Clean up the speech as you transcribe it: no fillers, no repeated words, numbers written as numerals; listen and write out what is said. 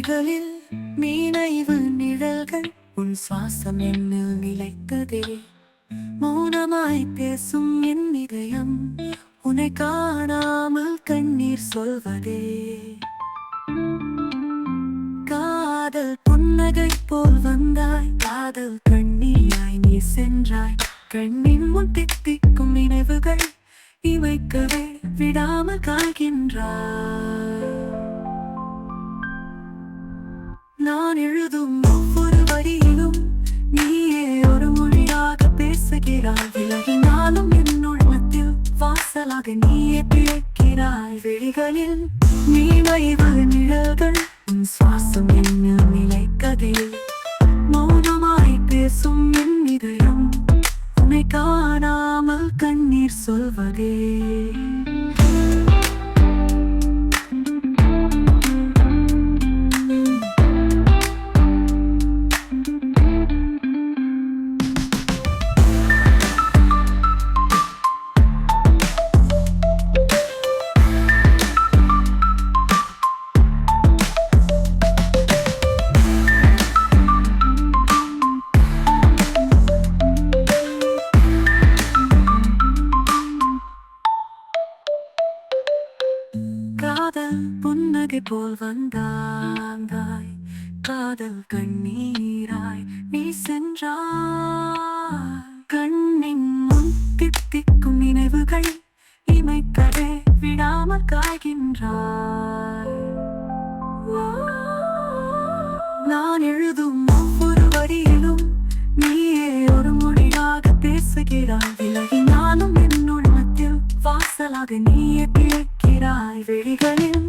விழிகளில் மீனைவு நிழல்கள் உன் சுவாசம் என்னில் நிலைத்ததே. மௌனமாய் பேசும் என் இதயம் உன்னை காணாமல் கண்ணீர் சொல்வதே. காதல் புன்னகை போல் வந்தாய், காதல் கண்ணீராய் நீ சென்றாய். கண்ணின் முன் தித்திக்கும் நினைவுகள் இமைக்கவே விடாமல் காய்கின்றாய். நான் எழுதும் ஒவ்வொரு வரியிலும் நீயே ஒரு மொழியாக பேசுகிறாய். விலகினாலும் என் உள்ளத்தில் வாசலாக நீயே பிழைக்கிறாய். விழிகளில் மீனைவு நிழல்கள் உன் சுவாசம் என்னில் நிலைக்கதே. மௌனமாய் பேசும் என் இதயம் உன்னை காணாமல் கண்ணீர் சொல்வதே. காதல் புன்னகை போல் வந்தாய், காதல் கண்ணீராய் நீ சென்றாய். கண்ணின் முன் தித்திக்கும் நினைவுகள் இமைக்கவே விடாமல் காய்கின்றாய். நான் எழுதும் ஒவ்வொரு வரியிலும் நீயே ஒரு மொழியாக பேசுகிறாய். விலகினாலும் என் உள்ளத்தில் வாசலாக நீயே பிழைக்கிறாய். விழிகளில்